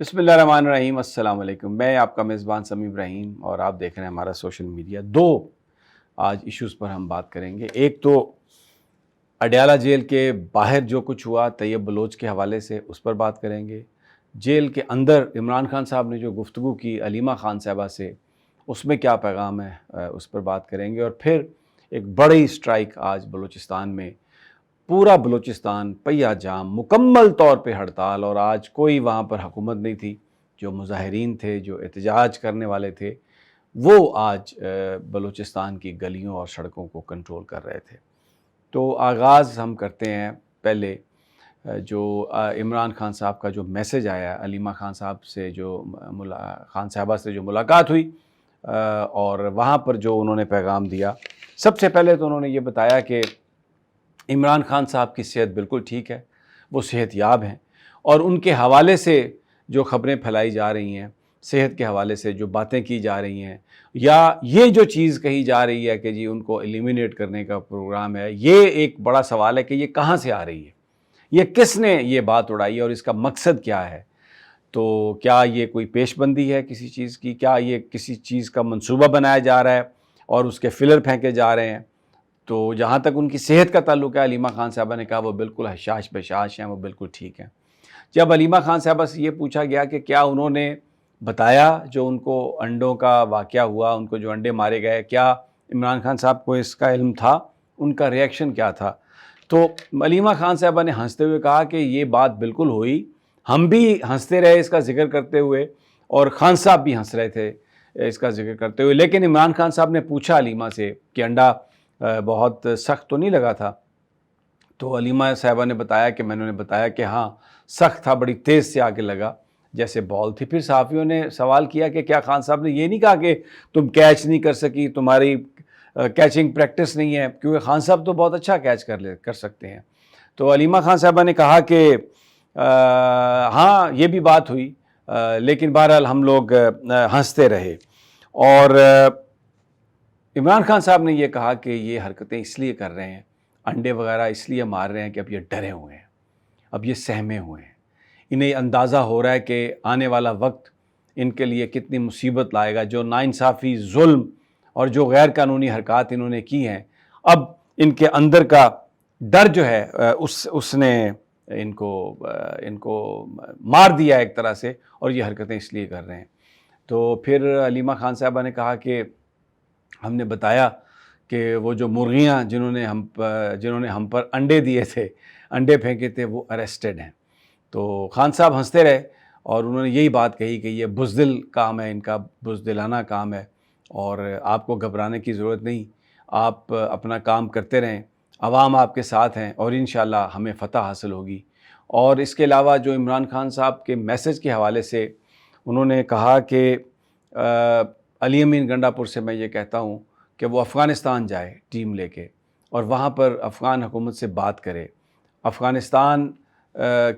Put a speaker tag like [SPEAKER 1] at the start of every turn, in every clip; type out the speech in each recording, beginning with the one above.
[SPEAKER 1] بسم اللہ الرحمن الرحیم۔ السلام علیکم، میں آپ کا میزبان سمیع ابراہیم اور آپ دیکھ رہے ہیں ہمارا سوشل میڈیا۔ دو آج ایشوز پر ہم بات کریں گے۔ ایک تو اڈیالہ جیل کے باہر جو کچھ ہوا طیب بلوچ کے حوالے سے، اس پر بات کریں گے۔ جیل کے اندر عمران خان صاحب نے جو گفتگو کی علیمہ خان صاحبہ سے، اس میں کیا پیغام ہے، اس پر بات کریں گے۔ اور پھر ایک بڑی سٹرائک آج بلوچستان میں، پورا بلوچستان پہیہ جام، مکمل طور پہ ہڑتال، اور آج کوئی وہاں پر حکومت نہیں تھی۔ جو مظاہرین تھے، جو احتجاج کرنے والے تھے، وہ آج بلوچستان کی گلیوں اور سڑکوں کو کنٹرول کر رہے تھے۔ تو آغاز ہم کرتے ہیں پہلے جو عمران خان صاحب کا جو میسج آیا، علیمہ خان صاحب سے خان صاحبہ سے جو ملاقات ہوئی اور وہاں پر جو انہوں نے پیغام دیا۔ سب سے پہلے تو انہوں نے یہ بتایا کہ عمران خان صاحب کی صحت بالکل ٹھیک ہے، وہ صحت یاب ہیں، اور ان کے حوالے سے جو خبریں پھیلائی جا رہی ہیں، صحت کے حوالے سے جو باتیں کی جا رہی ہیں، یا یہ جو چیز کہی جا رہی ہے کہ جی ان کو ایلیمینیٹ کرنے کا پروگرام ہے، یہ ایک بڑا سوال ہے کہ یہ کہاں سے آ رہی ہے، یہ کس نے یہ بات اڑائی ہے اور اس کا مقصد کیا ہے۔ تو کیا یہ کوئی پیش بندی ہے کسی چیز کی؟ کیا یہ کسی چیز کا منصوبہ بنایا جا رہا ہے اور اس کے فلر پھینکے جا رہے ہیں؟ تو جہاں تک ان کی صحت کا تعلق ہے، علیمہ خان صاحبہ نے کہا وہ بالکل حشاش بشاش ہیں، وہ بالکل ٹھیک ہیں۔ جب علیمہ خان صاحبہ سے یہ پوچھا گیا کہ کیا انہوں نے بتایا جو ان کو انڈوں کا واقعہ ہوا، ان کو جو انڈے مارے گئے، کیا عمران خان صاحب کو اس کا علم تھا؟ ان کا ریئیکشن کیا تھا؟ تو علیمہ خان صاحبہ نے ہنستے ہوئے کہا کہ یہ بات بالکل ہوئی، ہم بھی ہنستے رہے اس کا ذکر کرتے ہوئے، اور خان صاحب بھی ہنس رہے تھے اس کا ذکر کرتے ہوئے۔ لیکن عمران خان صاحب نے پوچھا علیمہ سے کہ انڈا بہت سخت تو نہیں لگا تھا؟ تو علیمہ صاحبہ نے بتایا کہ میں نے بتایا کہ ہاں سخت تھا، بڑی تیز سے آگے لگا جیسے بال تھی۔ پھر صحافیوں نے سوال کیا کہ کیا خان صاحب نے یہ نہیں کہا کہ تم کیچ نہیں کر سکی، تمہاری کیچنگ پریکٹس نہیں ہے؟ کیونکہ خان صاحب تو بہت اچھا کیچ کر سکتے ہیں۔ تو علیمہ خان صاحبہ نے کہا کہ ہاں یہ بھی بات ہوئی، لیکن بہرحال ہم لوگ ہنستے رہے۔ اور عمران خان صاحب نے یہ کہا کہ یہ حرکتیں اس لیے کر رہے ہیں، انڈے وغیرہ اس لیے مار رہے ہیں کہ اب یہ ڈرے ہوئے ہیں، اب یہ سہمے ہوئے ہیں، انہیں اندازہ ہو رہا ہے کہ آنے والا وقت ان کے لیے کتنی مصیبت لائے گا۔ جو ناانصافی، ظلم اور جو غیر قانونی حرکات انہوں نے کی ہیں، اب ان کے اندر کا ڈر جو ہے اس نے ان کو مار دیا ایک طرح سے، اور یہ حرکتیں اس لیے کر رہے ہیں۔ تو پھر علیمہ خان صاحبہ نے کہا کہ ہم نے بتایا کہ وہ جو مرغیاں جنہوں نے ہم پر انڈے دیے تھے، انڈے پھینکے تھے، وہ اریسٹڈ ہیں۔ تو خان صاحب ہنستے رہے اور انہوں نے یہی بات کہی کہ یہ بزدل کام ہے، ان کا بزدلانہ کام ہے، اور آپ کو گھبرانے کی ضرورت نہیں، آپ اپنا کام کرتے رہیں، عوام آپ کے ساتھ ہیں، اور انشاءاللہ ہمیں فتح حاصل ہوگی۔ اور اس کے علاوہ جو عمران خان صاحب کے میسج کے حوالے سے انہوں نے کہا کہ علی امین گنڈا پور سے میں یہ کہتا ہوں کہ وہ افغانستان جائے ٹیم لے کے، اور وہاں پر افغان حکومت سے بات کرے۔ افغانستان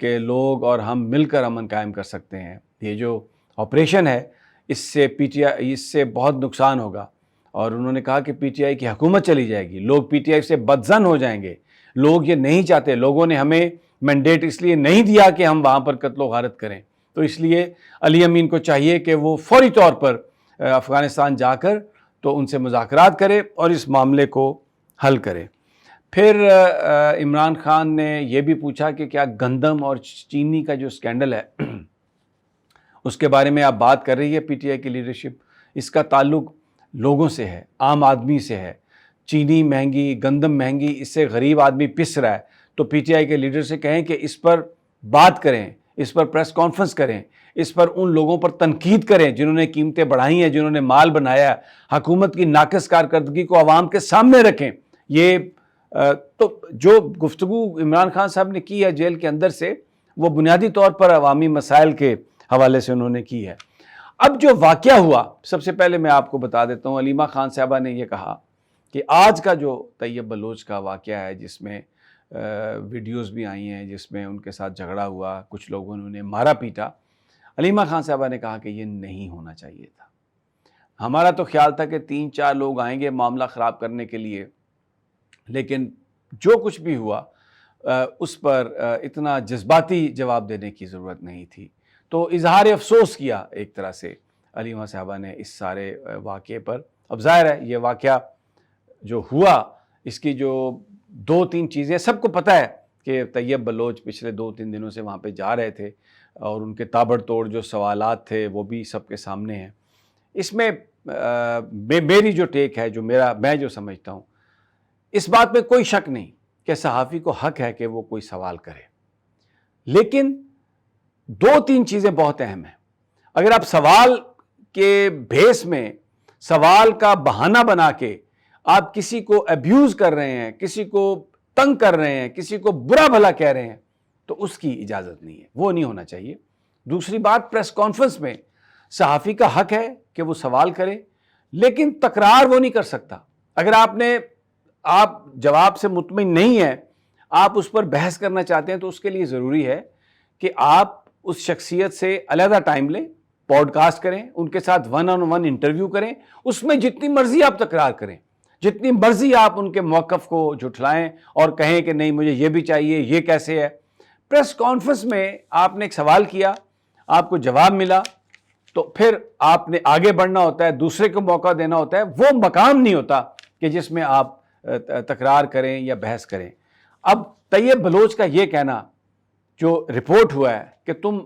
[SPEAKER 1] کے لوگ اور ہم مل کر امن قائم کر سکتے ہیں۔ یہ جو آپریشن ہے، اس سے بہت نقصان ہوگا، اور انہوں نے کہا کہ پی ٹی آئی کی حکومت چلی جائے گی، لوگ پی ٹی آئی سے بدظن ہو جائیں گے، لوگ یہ نہیں چاہتے، لوگوں نے ہمیں مینڈیٹ اس لیے نہیں دیا کہ ہم وہاں پر قتل و غارت کریں، تو اس لیے علی امین کو چاہیے کہ وہ فوری طور پر افغانستان جا کر تو ان سے مذاکرات کرے اور اس معاملے کو حل کرے۔ پھر عمران خان نے یہ بھی پوچھا کہ کیا گندم اور چینی کا جو سکینڈل ہے اس کے بارے میں آپ بات کر رہی ہے پی ٹی آئی کی لیڈرشپ، اس کا تعلق لوگوں سے ہے، عام آدمی سے ہے۔ چینی مہنگی، گندم مہنگی، اس سے غریب آدمی پس رہا ہے، تو پی ٹی آئی کے لیڈر سے کہیں کہ اس پر بات کریں، اس پر پریس کانفرنس کریں، اس پر ان لوگوں پر تنقید کریں جنہوں نے قیمتیں بڑھائی ہیں، جنہوں نے مال بنایا ہے، حکومت کی ناقص کارکردگی کو عوام کے سامنے رکھیں۔ یہ تو جو گفتگو عمران خان صاحب نے کی ہے جیل کے اندر سے، وہ بنیادی طور پر عوامی مسائل کے حوالے سے انہوں نے کی ہے۔ اب جو واقعہ ہوا، سب سے پہلے میں آپ کو بتا دیتا ہوں، علیمہ خان صاحبہ نے یہ کہا کہ آج کا جو طیب بلوچ کا واقعہ ہے، جس میں ویڈیوز بھی آئی ہیں، جس میں ان کے ساتھ جھگڑا ہوا، کچھ لوگوں نے انہیں مارا پیٹا، علیمہ خان صاحبہ نے کہا کہ یہ نہیں ہونا چاہیے تھا۔ ہمارا تو خیال تھا کہ 3-4 لوگ آئیں گے معاملہ خراب کرنے کے لیے، لیکن جو کچھ بھی ہوا اس پر اتنا جذباتی جواب دینے کی ضرورت نہیں تھی۔ تو اظہار افسوس کیا ایک طرح سے علیمہ صاحبہ نے اس سارے واقعے پر. اب ظاہر ہے یہ واقعہ جو ہوا اس کی جو 2-3 چیزیں سب کو پتہ ہے کہ طیب بلوچ پچھلے 2-3 دنوں سے وہاں پہ جا رہے تھے اور ان کے تابڑ توڑ جو سوالات تھے وہ بھی سب کے سامنے ہیں. اس میں میری جو ٹیک ہے میں جو سمجھتا ہوں، اس بات میں کوئی شک نہیں کہ صحافی کو حق ہے کہ وہ کوئی سوال کرے، لیکن 2-3 چیزیں بہت اہم ہیں. اگر آپ سوال کے بھیس میں سوال کا بہانہ بنا کے آپ کسی کو ابیوز کر رہے ہیں، کسی کو تنگ کر رہے ہیں، کسی کو برا بھلا کہہ رہے ہیں، تو اس کی اجازت نہیں ہے، وہ نہیں ہونا چاہیے. دوسری بات، پریس کانفرنس میں صحافی کا حق ہے کہ وہ سوال کرے، لیکن تکرار وہ نہیں کر سکتا. اگر آپ جواب سے مطمئن نہیں ہیں، آپ اس پر بحث کرنا چاہتے ہیں، تو اس کے لیے ضروری ہے کہ آپ اس شخصیت سے علیحدہ ٹائم لیں، پوڈ کاسٹ کریں، ان کے ساتھ 1-on-1 انٹرویو کریں، اس میں جتنی مرضی آپ تکرار کریں، جتنی مرضی آپ ان کے موقف کو جھٹلائیں اور کہیں کہ نہیں مجھے یہ بھی چاہیے، یہ کیسے ہے. پریس کانفرنس میں آپ نے ایک سوال کیا، آپ کو جواب ملا، تو پھر آپ نے آگے بڑھنا ہوتا ہے، دوسرے کو موقع دینا ہوتا ہے. وہ مقام نہیں ہوتا کہ جس میں آپ تکرار کریں یا بحث کریں. اب طیب بلوچ کا یہ کہنا جو رپورٹ ہوا ہے کہ تم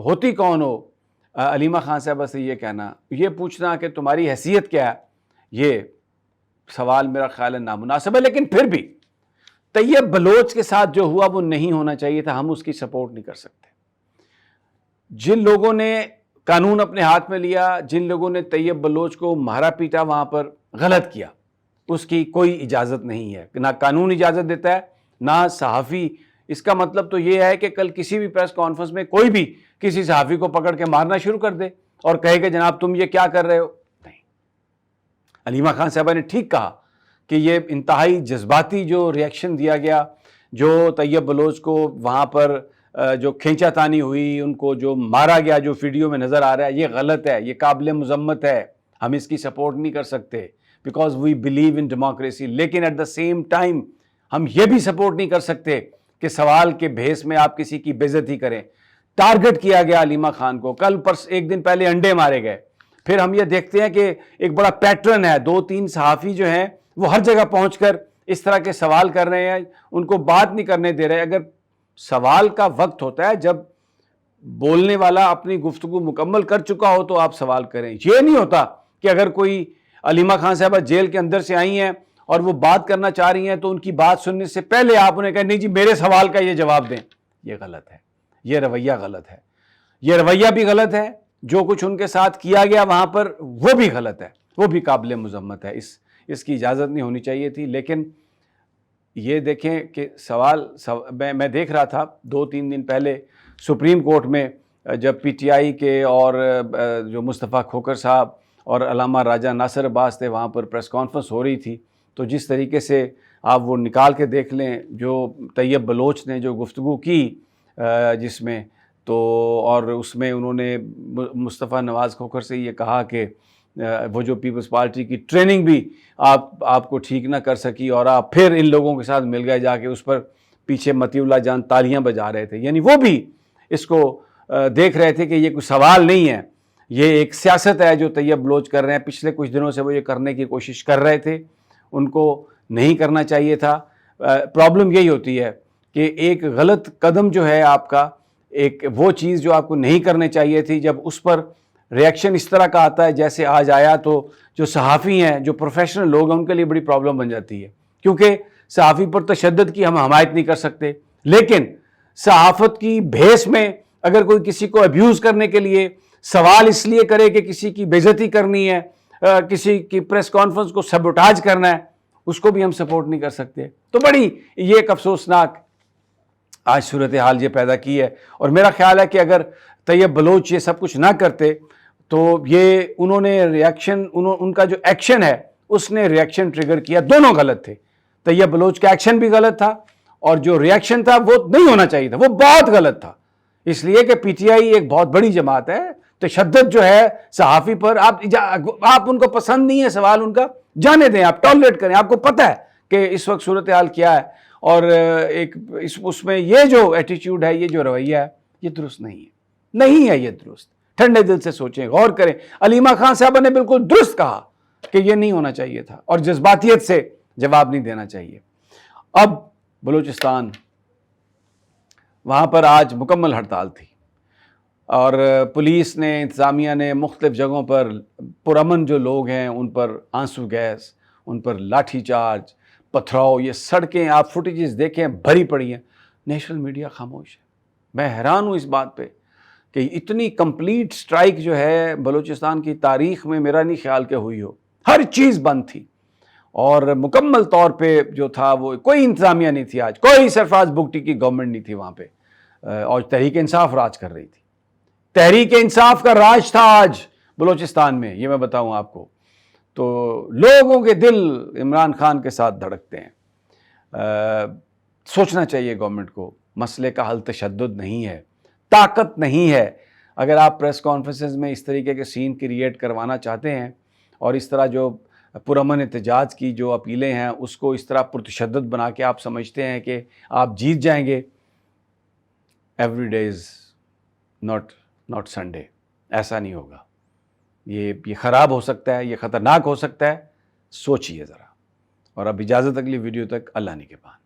[SPEAKER 1] ہوتی کون ہو، علیمہ خان صاحبہ سے یہ کہنا، یہ پوچھنا کہ تمہاری حیثیت کیا ہے، یہ سوال میرا خیال ہے نامناسب ہے. لیکن پھر بھی طیب بلوچ کے ساتھ جو ہوا وہ نہیں ہونا چاہیے تھا. ہم اس کی سپورٹ نہیں کر سکتے. جن لوگوں نے قانون اپنے ہاتھ میں لیا، جن لوگوں نے طیب بلوچ کو مارا پیٹا، وہاں پر غلط کیا، اس کی کوئی اجازت نہیں ہے. نہ قانون اجازت دیتا ہے، نہ صحافی. اس کا مطلب تو یہ ہے کہ کل کسی بھی پریس کانفرنس میں کوئی بھی کسی صحافی کو پکڑ کے مارنا شروع کر دے اور کہے کہ جناب تم یہ کیا کر رہے ہو. نہیں، علیمہ خان صاحبہ نے ٹھیک کہا کہ یہ انتہائی جذباتی جو ریئیکشن دیا گیا، جو طیب بلوچ کو وہاں پر جو کھینچا تانی ہوئی، ان کو جو مارا گیا، جو ویڈیو میں نظر آ رہا ہے، یہ غلط ہے، یہ قابل مذمت ہے. ہم اس کی سپورٹ نہیں کر سکتے because we believe in democracy. لیکن ایٹ دا سیم ٹائم ہم یہ بھی سپورٹ نہیں کر سکتے کہ سوال کے بھیس میں آپ کسی کی بے عزتی کریں. ٹارگٹ کیا گیا علیمہ خان کو، کل ایک دن پہلے انڈے مارے گئے. پھر ہم یہ دیکھتے ہیں کہ ایک بڑا پیٹرن ہے، 2-3 صحافی جو ہیں وہ ہر جگہ پہنچ کر اس طرح کے سوال کر رہے ہیں، ان کو بات نہیں کرنے دے رہے. اگر سوال کا وقت ہوتا ہے جب بولنے والا اپنی گفتگو مکمل کر چکا ہو تو آپ سوال کریں. یہ نہیں ہوتا کہ اگر کوئی علیمہ خان صاحبہ جیل کے اندر سے آئی ہیں اور وہ بات کرنا چاہ رہی ہیں تو ان کی بات سننے سے پہلے آپ انہیں کہیں نہیں جی میرے سوال کا یہ جواب دیں. یہ غلط ہے، یہ رویہ غلط ہے. یہ رویہ بھی غلط ہے، جو کچھ ان کے ساتھ کیا گیا وہاں پر وہ بھی غلط ہے، وہ بھی قابل مذمت ہے. اس کی اجازت نہیں ہونی چاہیے تھی. لیکن یہ دیکھیں کہ میں دیکھ رہا تھا 2-3 دن پہلے سپریم کورٹ میں جب پی ٹی آئی کے اور جو مصطفیٰ کھوکھر صاحب اور علامہ راجہ ناصر عباس تھے، وہاں پر پریس کانفرنس ہو رہی تھی، تو جس طریقے سے آپ وہ نکال کے دیکھ لیں جو طیب بلوچ نے جو گفتگو کی جس میں تو، اور اس میں انہوں نے مصطفیٰ نواز کھوکھر سے یہ کہا کہ وہ جو پیپلز پارٹی کی ٹریننگ بھی آپ کو ٹھیک نہ کر سکی اور آپ پھر ان لوگوں کے ساتھ مل گئے جا کے، اس پر پیچھے مطیع اللہ جان تالیاں بجا رہے تھے. یعنی وہ بھی اس کو دیکھ رہے تھے کہ یہ کوئی سوال نہیں ہے، یہ ایک سیاست ہے جو طیب بلوچ کر رہے ہیں. پچھلے کچھ دنوں سے وہ یہ کرنے کی کوشش کر رہے تھے، ان کو نہیں کرنا چاہیے تھا. پرابلم یہی ہوتی ہے کہ ایک غلط قدم جو ہے آپ کا، ایک وہ چیز جو آپ کو نہیں کرنے چاہیے تھی، جب اس پر ریئیکشن اس طرح کا آتا ہے جیسے آج آیا، تو جو صحافی ہیں، جو پروفیشنل لوگ ہیں، ان کے لیے بڑی پرابلم بن جاتی ہے. کیونکہ صحافی پر تشدد کی ہم حمایت نہیں کر سکتے، لیکن صحافت کی بھیس میں اگر کوئی کسی کو ابیوز کرنے کے لیے سوال اس لیے کرے کہ کسی کی بے عزتی کرنی ہے، کسی کی پریس کانفرنس کو سیبوٹاج کرنا ہے، اس کو بھی ہم سپورٹ نہیں کر سکتے. تو بڑی یہ ایک افسوسناک آج صورتحال یہ پیدا کی ہے. اور میرا خیال ہے کہ اگر طیب بلوچ یہ سب کچھ نہ کرتے تو یہ انہوں نے ریئیکشن، ان کا جو ایکشن ہے اس نے ریئیکشن ٹریگر کیا. دونوں غلط تھے. طیب بلوچ کا ایکشن بھی غلط تھا اور جو ریئیکشن تھا وہ نہیں ہونا چاہیے تھا، وہ بہت غلط تھا. اس لیے کہ پی ٹی آئی ایک بہت بڑی جماعت ہے. تشدد جو ہے صحافی پر، آپ ان کو پسند نہیں ہے سوال ان کا، جانے دیں، آپ ٹالریٹ کریں. آپ کو پتہ ہے کہ اس وقت صورتحال کیا ہے، اور ایک اس میں یہ جو ایٹیچیوڈ ہے، یہ جو رویہ ہے، یہ درست نہیں ہے یہ درست. ٹھنڈے دل سے سوچیں, غور کریں. علیمہ خان صاحبہ نے بالکل درست کہا کہ یہ نہیں ہونا چاہیے تھا, اور جذباتیت سے جواب نہیں دینا چاہیے. اب بلوچستان, وہاں پر آج مکمل ہڑتال تھی, اور پولیس نے, انتظامیہ نے مختلف جگہوں پر پرامن جو لوگ ہیں ان پر آنسو گیس, ان پر لاٹھی چارج, پتھراؤ, یہ سڑکیں آپ فوٹیجز دیکھیں بھری پڑی ہیں. نیشنل میڈیا خاموش ہے. میں حیران ہوں اس بات پہ کہ اتنی کمپلیٹ سٹرائک جو ہے بلوچستان کی تاریخ میں میرا نہیں خیال کہ ہوئی ہو. ہر چیز بند تھی, اور مکمل طور پہ جو تھا وہ کوئی انتظامیہ نہیں تھی. آج کوئی سرفراز بگٹی کی گورنمنٹ نہیں تھی وہاں پہ, اور تحریک انصاف راج کر رہی تھی. تحریک انصاف کا راج تھا آج بلوچستان میں, یہ میں بتاؤں آپ کو. تو لوگوں کے دل عمران خان کے ساتھ دھڑکتے ہیں. سوچنا چاہیے گورنمنٹ کو. مسئلے کا حل تشدد نہیں ہے, طاقت نہیں ہے. اگر آپ پریس کانفرنسز میں اس طریقے کے سین کریٹ کروانا چاہتے ہیں, اور اس طرح جو پرامن احتجاج کی جو اپیلیں ہیں اس کو اس طرح پرتشدد بنا کے آپ سمجھتے ہیں کہ آپ جیت جائیں گے, every day is not Sunday. ایسا نہیں ہوگا. یہ خراب ہو سکتا ہے, یہ خطرناک ہو سکتا ہے. سوچئے ذرا. اور اب اجازت اگلی ویڈیو تک. اللہ نے کے پاس.